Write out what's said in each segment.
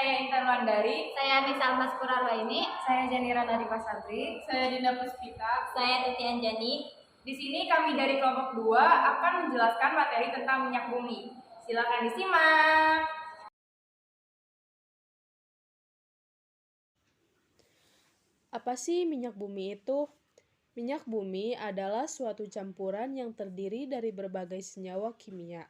Saya Intan Wandari. Saya Nisa Almaskurarwaini. Saya Janira Narifah Sabri. Saya Dinda Puspita. Saya Tuti Anjani. Di sini kami dari kelompok 2 akan menjelaskan materi tentang minyak bumi. Silakan disimak. Apa sih minyak bumi itu? Minyak bumi adalah suatu campuran yang terdiri dari berbagai senyawa kimia,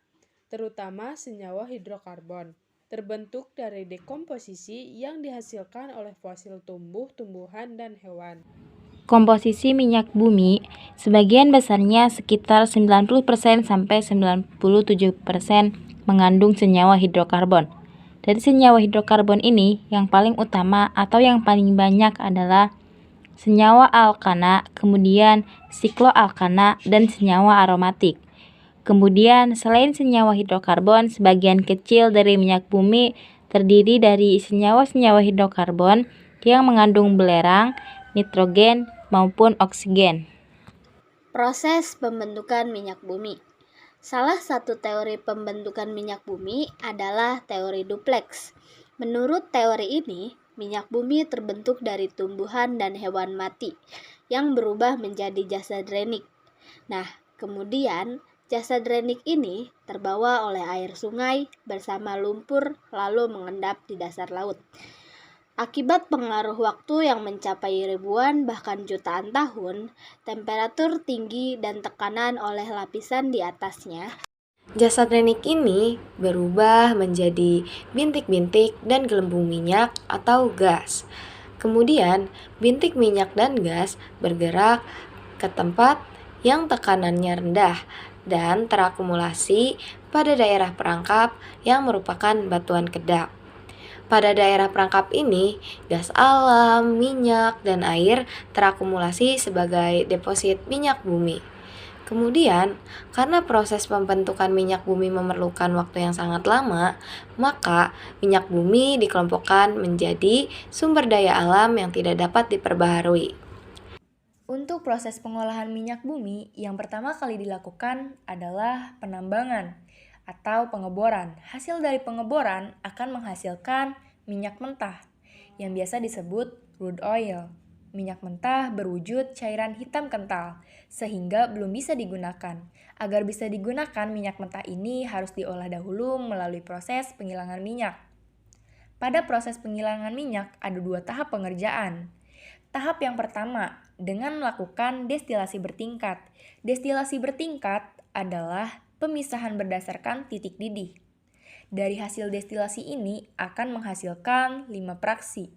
terutama senyawa hidrokarbon, terbentuk dari dekomposisi yang dihasilkan oleh fosil tumbuh-tumbuhan dan hewan. Komposisi minyak bumi sebagian besarnya sekitar 90% sampai 97% mengandung senyawa hidrokarbon. Dari senyawa hidrokarbon ini, yang paling utama atau yang paling banyak adalah senyawa alkana, kemudian sikloalkana, dan senyawa aromatik. Kemudian, selain senyawa hidrokarbon, sebagian kecil dari minyak bumi terdiri dari senyawa-senyawa hidrokarbon yang mengandung belerang, nitrogen, maupun oksigen. Proses pembentukan minyak bumi. Salah satu teori pembentukan minyak bumi adalah teori duplex. Menurut teori ini, minyak bumi terbentuk dari tumbuhan dan hewan mati yang berubah menjadi jasad renik. Nah, kemudian jasad renik ini terbawa oleh air sungai bersama lumpur lalu mengendap di dasar laut. Akibat pengaruh waktu yang mencapai ribuan bahkan jutaan tahun, temperatur tinggi dan tekanan oleh lapisan di atasnya, jasad renik ini berubah menjadi bintik-bintik dan gelembung minyak atau gas. Kemudian, bintik minyak dan gas bergerak ke tempat yang tekanannya rendah dan terakumulasi pada daerah perangkap yang merupakan batuan kedap. Pada daerah perangkap ini, gas alam, minyak, dan air terakumulasi sebagai deposit minyak bumi. Kemudian, karena proses pembentukan minyak bumi memerlukan waktu yang sangat lama, maka minyak bumi dikelompokkan menjadi sumber daya alam yang tidak dapat diperbaharui. Untuk proses pengolahan minyak bumi, yang pertama kali dilakukan adalah penambangan atau pengeboran. Hasil dari pengeboran akan menghasilkan minyak mentah yang biasa disebut crude oil. Minyak mentah berwujud cairan hitam kental sehingga belum bisa digunakan. Agar bisa digunakan, minyak mentah ini harus diolah dahulu melalui proses penghilangan minyak. Pada proses penghilangan minyak ada 2 tahap pengerjaan. Tahap yang pertama, dengan melakukan destilasi bertingkat. Destilasi bertingkat adalah pemisahan berdasarkan titik didih. Dari hasil destilasi ini akan menghasilkan 5 fraksi.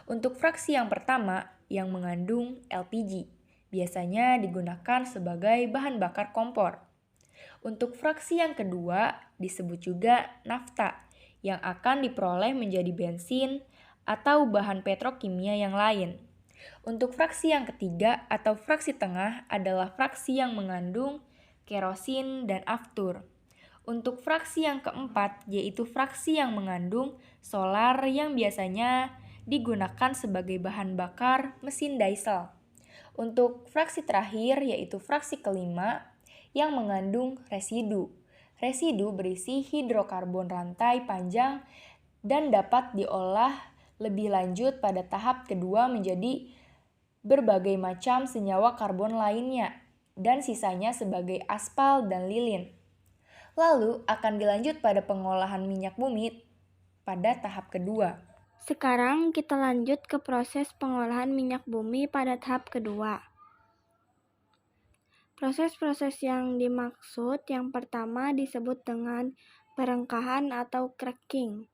Untuk fraksi yang pertama, yang mengandung LPG, biasanya digunakan sebagai bahan bakar kompor. Untuk fraksi yang kedua, disebut juga nafta, yang akan diperoleh menjadi bensin atau bahan petrokimia yang lain. Untuk fraksi yang ketiga atau fraksi tengah adalah fraksi yang mengandung kerosin dan aftur. Untuk fraksi yang keempat yaitu fraksi yang mengandung solar yang biasanya digunakan sebagai bahan bakar mesin diesel. Untuk fraksi terakhir yaitu fraksi kelima yang mengandung residu. Residu berisi hidrokarbon rantai panjang dan dapat diolah lebih lanjut pada tahap kedua menjadi berbagai macam senyawa karbon lainnya dan sisanya sebagai aspal dan lilin. Lalu akan dilanjut pada pengolahan minyak bumi pada tahap kedua. Sekarang kita lanjut ke proses pengolahan minyak bumi pada tahap kedua. Proses-proses yang dimaksud yang pertama disebut dengan perengkahan atau cracking.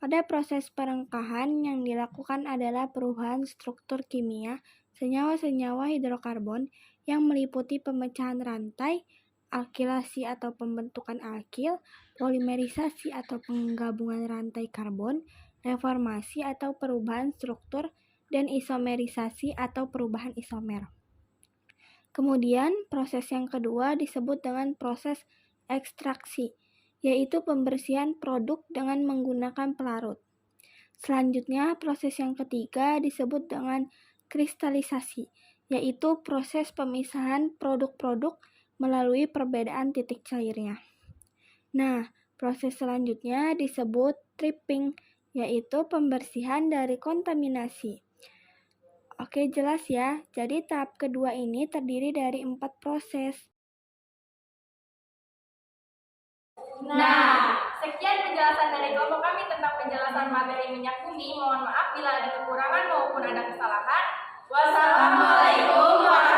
Pada proses perengkahan yang dilakukan adalah perubahan struktur kimia senyawa-senyawa hidrokarbon yang meliputi pemecahan rantai, alkilasi atau pembentukan alkil, polimerisasi atau penggabungan rantai karbon, reformasi atau perubahan struktur, dan isomerisasi atau perubahan isomer. Kemudian, proses yang kedua disebut dengan proses ekstraksi, yaitu pembersihan produk dengan menggunakan pelarut. Selanjutnya, proses yang ketiga disebut dengan kristalisasi, yaitu proses pemisahan produk-produk melalui perbedaan titik cairnya. Nah, proses selanjutnya disebut tripping, yaitu pembersihan dari kontaminasi. Oke, jelas ya. Jadi tahap kedua ini terdiri dari 4 proses. Nah, sekian penjelasan dari kelompok kami tentang penjelasan materi minyak bumi. Mohon maaf bila ada kekurangan maupun ada kesalahan. Wassalamualaikum warahmatullahi wabarakatuh.